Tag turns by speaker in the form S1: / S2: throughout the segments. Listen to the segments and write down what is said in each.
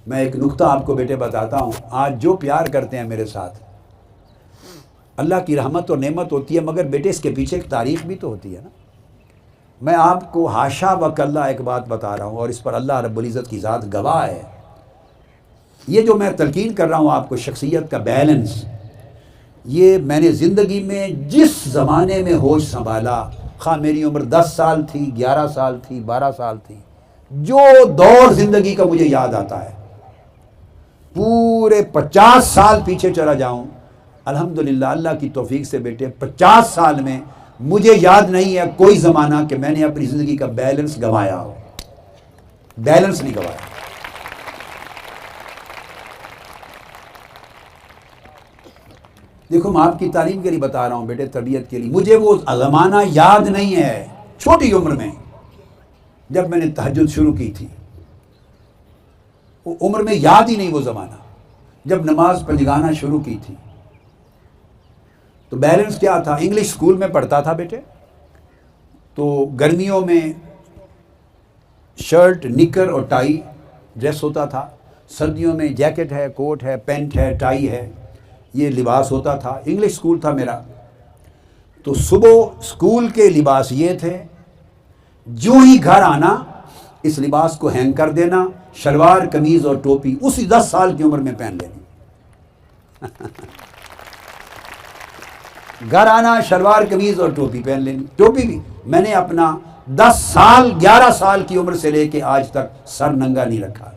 S1: میں ایک نقطہ آپ کو بیٹے بتاتا ہوں، آج جو پیار کرتے ہیں میرے ساتھ، اللہ کی رحمت اور نعمت ہوتی ہے، مگر بیٹے اس کے پیچھے ایک تاریخ بھی تو ہوتی ہے نا۔ میں آپ کو حاشا وکلہ ایک بات بتا رہا ہوں، اور اس پر اللہ رب العزت کی ذات گواہ ہے، یہ جو میں تلقین کر رہا ہوں آپ کو شخصیت کا بیلنس، یہ میں نے زندگی میں جس زمانے میں ہوش سنبھالا، خواہ میری عمر 10 سال تھی، 11 سال تھی، 12 سال تھی، جو دور زندگی کا مجھے یاد آتا ہے، پورے 50 سال پیچھے چلا جاؤں، الحمدللہ اللہ کی توفیق سے بیٹے 50 سال میں مجھے یاد نہیں ہے کوئی زمانہ کہ میں نے اپنی زندگی کا بیلنس گنوایا ہو، بیلنس نہیں گنوایا۔ دیکھو میں آپ کی تعلیم کے لیے بتا رہا ہوں بیٹے، تربیت کے لیے، مجھے وہ زمانہ یاد نہیں ہے چھوٹی عمر میں جب میں نے تہجد شروع کی تھی، وہ عمر میں یاد ہی نہیں وہ زمانہ جب نماز پنجگانا شروع کی تھی۔ تو بیلنس کیا تھا؟ انگلش اسکول میں پڑھتا تھا بیٹے، تو گرمیوں میں شرٹ نکر اور ٹائی ڈریس ہوتا تھا، سردیوں میں جیکٹ ہے، کوٹ ہے، پینٹ ہے، ٹائی ہے، یہ لباس ہوتا تھا۔ انگلش اسکول تھا میرا، تو صبح اسکول کے لباس یہ تھے، جو ہی گھر آنا اس لباس کو ہینگ کر دینا، شلوار قمیض اور ٹوپی اسی 10 سال کی عمر میں پہن لینی۔ گھر آنا، شلوار قمیض اور ٹوپی پہن لینی، ٹوپی بھی میں نے اپنا 10 سال 11 سال کی عمر سے لے کے آج تک سر ننگا نہیں رکھا۔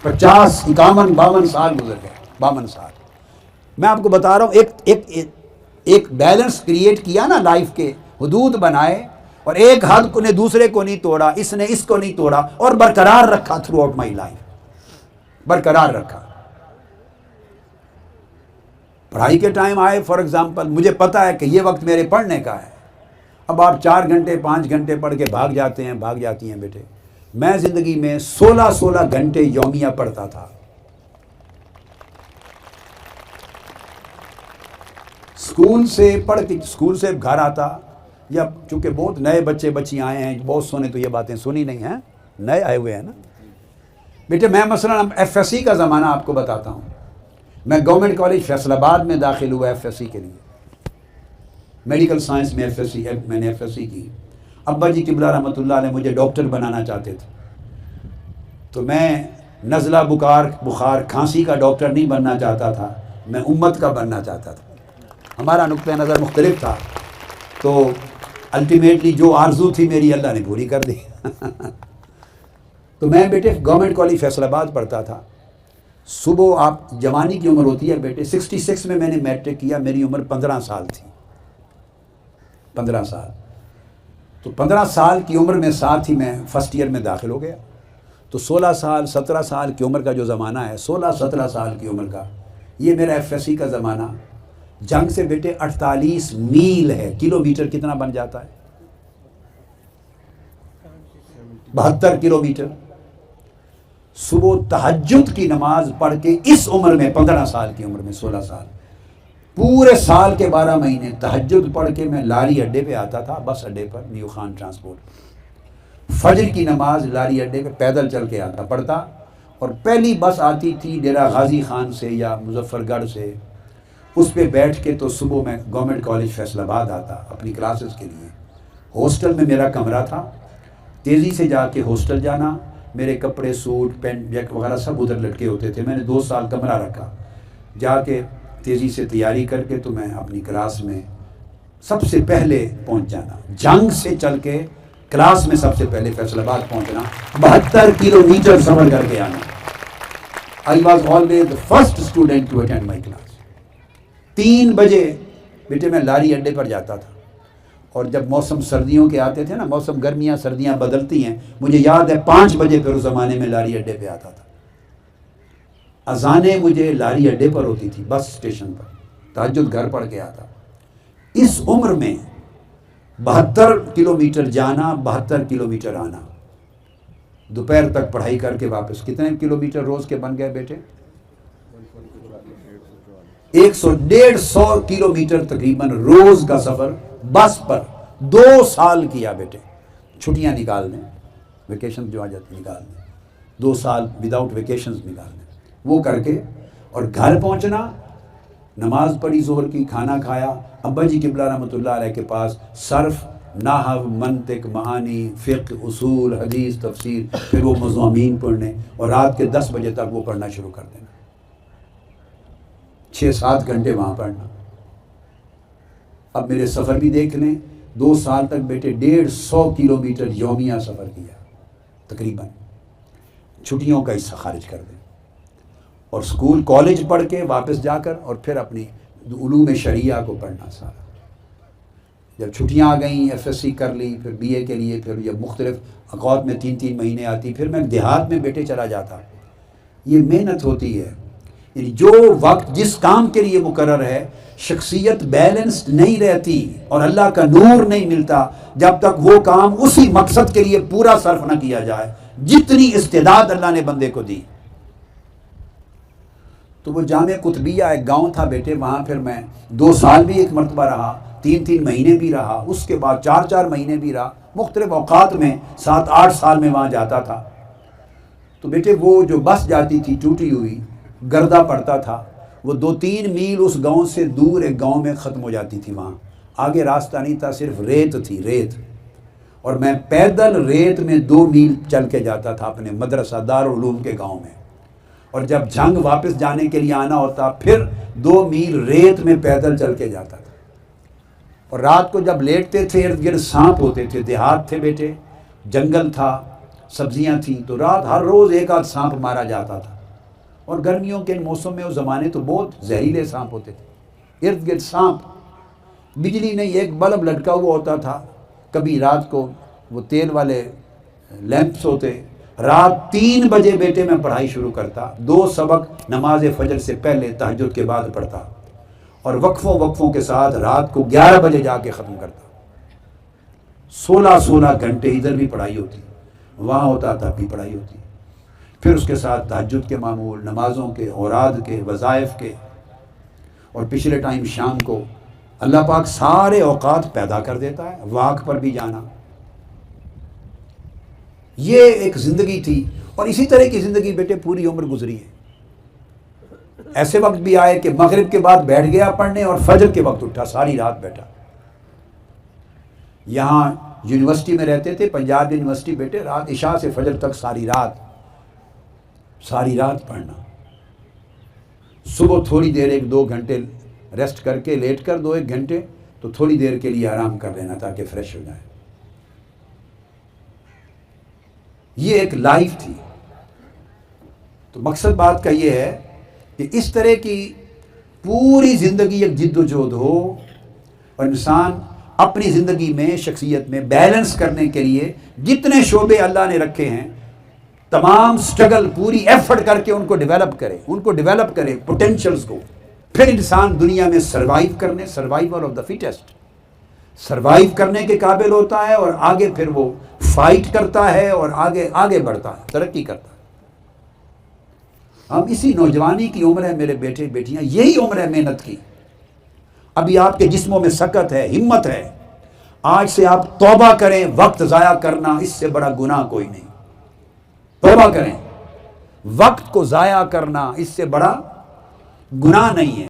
S1: 50 51 52 سال گزر گئے، 52 سال۔ میں آپ کو بتا رہا ہوں ایک بیلنس کریٹ کیا نا، لائف کے حدود بنائے، اور ایک حد کو نے دوسرے کو نہیں توڑا، اس نے اس کو نہیں توڑا، اور برقرار رکھا تھرو آؤٹ مائی لائف، برقرار رکھا۔ پڑھائی کے ٹائم آئے، فار ایگزامپل مجھے پتا ہے کہ یہ وقت میرے پڑھنے کا ہے، اب آپ 4 گھنٹے 5 گھنٹے پڑھ کے بھاگ جاتے ہیں، بھاگ جاتی ہیں بیٹے، میں زندگی میں 16 گھنٹے یومیہ پڑھتا تھا۔ اسکول سے پڑھ کے اسکول سے گھر آتا، یا چونکہ بہت نئے بچے بچی آئے ہیں، بہت سونے تو یہ باتیں سنی نہیں ہیں، نئے آئے ہوئے ہیں نا بیٹے۔ میں مثلا ایف ایس سی کا زمانہ آپ کو بتاتا ہوں، میں گورنمنٹ کالج فیصل آباد میں داخل ہوا ایف ایس سی کے لیے، میڈیکل سائنس میں ایف ایس سی، میں نے ایف ایس سی کی۔ ابا جی قبلہ رحمۃ اللہ علیہ مجھے ڈاکٹر بنانا چاہتے تھے، تو میں نزلہ بخار کھانسی کا ڈاکٹر نہیں بننا چاہتا تھا، میں امت کا بننا چاہتا تھا، ہمارا نقطہ نظر مختلف تھا، تو الٹیمیٹلی جو آرزو تھی میری اللہ نے پوری کر دی۔ تو میں بیٹے گورنمنٹ کالج فیصل آباد پڑھتا تھا، صبح آپ جوانی کی عمر ہوتی ہے بیٹے، 66 میں میں نے میٹرک کیا، میری عمر 15 سال تھی، 15 سال۔ تو 15 سال کی عمر میں ساتھ ہی میں فرسٹ ایئر میں داخل ہو گیا، تو 16 سال 17 سال کی عمر کا جو زمانہ ہے، 16-17 سال کی عمر کا، یہ میرا ایف ایس سی کا زمانہ۔ جنگ سے بیٹے 48 میل ہے، کلومیٹر کتنا بن جاتا ہے؟ 72 کلومیٹر۔ صبح تہجد کی نماز پڑھ کے اس عمر میں 15 سال کی عمر میں 16 سال، پورے سال کے 12 مہینے تہجد پڑھ کے میں لاری اڈے پہ آتا تھا، بس اڈے پر، نیو خان ٹرانسپورٹ۔ فجر کی نماز لاری اڈے پہ پیدل چل کے آتا پڑھتا، اور پہلی بس آتی تھی ڈیرہ غازی خان سے یا مظفر گڑھ سے، اس پہ بیٹھ کے تو صبح میں گورنمنٹ کالج فیصل آباد آتا اپنی کلاسز کے لیے۔ ہاسٹل میں میرا کمرہ تھا، تیزی سے جا کے ہاسٹل جانا، میرے کپڑے سوٹ پینٹ جیکٹ وغیرہ سب ادھر لٹکے ہوتے تھے، میں نے 2 سال کمرہ رکھا، جا کے تیزی سے تیاری کر کے تو میں اپنی کلاس میں سب سے پہلے پہنچ جانا، جنگ سے چل کے کلاس میں سب سے پہلے فیصل آباد پہنچنا، 72 کلومیٹر سفر کر کے آنا۔ I was always the first student to attend my class۔ 3 بجے بیٹے میں لاری اڈے پر جاتا تھا، اور جب موسم سردیوں کے آتے تھے نا، موسم گرمیاں سردیاں بدلتی ہیں، مجھے یاد ہے 5 بجے پھر اس زمانے میں لاری اڈے پہ آتا تھا، اذانیں مجھے لاری اڈے پر ہوتی تھی، بس اسٹیشن پر، تہجد گھر پڑھ کے آتا۔ اس عمر میں 72 کلومیٹر جانا، 72 کلومیٹر آنا، دوپہر تک پڑھائی کر کے واپس، کتنے کلومیٹر روز کے بن گئے بیٹے؟ 100-150 کلومیٹر تقریباً روز کا سفر بس پر 2 سال کیا بیٹے، چھٹیاں نکال دیں، ویکیشن جو آ جاتی نکال دیں، 2 سال وداؤٹ ویکیشنز نکالنے، وہ کر کے اور گھر پہنچنا، نماز پڑھی ظہر کی، کھانا کھایا، ابا جی قبلہ رحمۃ اللہ علیہ کے پاس صرف، نحو، منطق، معانی، فقہ، اصول، حدیث، تفسیر، پھر وہ مضامین پڑھنے، اور رات کے 10 بجے تک وہ پڑھنا شروع کر دینا، 6-7 گھنٹے وہاں پڑھنا۔ اب میرے سفر بھی دیکھ لیں، 2 سال تک بیٹے 150 کلومیٹر یومیہ سفر کیا تقریباً، چھٹیوں کا حصہ خارج کر دیں، اور اسکول کالج پڑھ کے واپس جا کر اور پھر اپنی علوم شریعہ کو پڑھنا سارا۔ جب چھٹیاں آ گئیں، ایف ایس سی کر لی، پھر بی اے کے لیے، پھر جب مختلف اوقات میں 3 مہینے آتی، پھر میں دیہات میں بیٹے چلا جاتا۔ یہ محنت ہوتی ہے، یعنی جو وقت جس کام کے لیے مقرر ہے، شخصیت بیلنسڈ نہیں رہتی اور اللہ کا نور نہیں ملتا جب تک وہ کام اسی مقصد کے لیے پورا صرف نہ کیا جائے جتنی استعداد اللہ نے بندے کو دی۔ تو وہ جامع قطبیہ ایک گاؤں تھا بیٹے، وہاں پھر میں 2 سال بھی ایک مرتبہ رہا، 3 مہینے بھی رہا، اس کے بعد 4 مہینے بھی رہا، مختلف اوقات میں 7-8 سال میں وہاں جاتا تھا۔ تو بیٹے وہ جو بس جاتی تھی ٹوٹی ہوئی، گردہ پڑتا تھا، وہ 2-3 میل اس گاؤں سے دور ایک گاؤں میں ختم ہو جاتی تھی، وہاں آگے راستہ نہیں تھا، صرف ریت تھی، ریت، اور میں پیدل ریت میں 2 میل چل کے جاتا تھا اپنے مدرسہ دارالعلوم کے گاؤں میں، اور جب جنگ واپس جانے کے لیے آنا ہوتا پھر 2 میل ریت میں پیدل چل کے جاتا تھا، اور رات کو جب لیٹتے تھے ارد گرد سانپ ہوتے تھے، دیہات تھے بیٹے، جنگل تھا، سبزیاں تھیں، تو رات ہر روز 1-8 سانپ مارا جاتا تھا، اور گرمیوں کے موسم میں اس زمانے تو بہت زہریلے سانپ ہوتے تھے، ارد گرد سانپ، بجلی نہیں، ایک بلب لٹکا ہوا ہوتا تھا، کبھی رات کو وہ تیل والے لیمپس ہوتے، رات 3 بجے بیٹے میں پڑھائی شروع کرتا، 2 سبق نماز فجر سے پہلے تہجد کے بعد پڑھتا، اور وقفوں کے ساتھ رات کو 11 بجے جا کے ختم کرتا، 16 گھنٹے ادھر بھی پڑھائی ہوتی، وہاں ہوتا تب بھی پڑھائی ہوتی، پھر اس کے ساتھ تہجد کے معمول، نمازوں کے، اوراد کے، وظائف کے، اور پچھلے ٹائم شام کو اللہ پاک سارے اوقات پیدا کر دیتا ہے، واک پر بھی جانا۔ یہ ایک زندگی تھی، اور اسی طرح کی زندگی بیٹے پوری عمر گزری ہے۔ ایسے وقت بھی آئے کہ مغرب کے بعد بیٹھ گیا پڑھنے اور فجر کے وقت اٹھا، ساری رات بیٹھا۔ یہاں یونیورسٹی میں رہتے تھے، پنجاب یونیورسٹی بیٹے، رات عشاء سے فجر تک ساری رات پڑھنا، صبح تھوڑی دیر 1-2 گھنٹے ریسٹ کر کے لیٹ کر 2-1 گھنٹے، تو تھوڑی دیر کے لیے آرام کر لینا تاکہ فریش ہو جائے۔ یہ ایک لائف تھی۔ تو مقصد بات کا یہ ہے کہ اس طرح کی پوری زندگی ایک جد و جہد ہو، اور انسان اپنی زندگی میں، شخصیت میں بیلنس کرنے کے لیے جتنے شعبے اللہ نے رکھے ہیں، تمام سٹرگل، پوری ایفرٹ کر کے ان کو ڈیولپ کرے پوٹینشلز کو، پھر انسان دنیا میں survival of the fittest, survive کرنے کے قابل ہوتا ہے، اور آگے پھر وہ فائٹ کرتا ہے اور آگے بڑھتا ہے، ترقی کرتا ہے۔ ہم اسی نوجوانی کی عمر ہے میرے بیٹے بیٹیاں، یہی عمر ہے محنت کی۔ ابھی آپ کے جسموں میں سکت ہے، ہمت ہے، آج سے آپ توبہ کریں، وقت ضائع کرنا اس سے بڑا گناہ کوئی نہیں۔ توبہ کریں، وقت کو ضائع کرنا اس سے بڑا گناہ نہیں ہے۔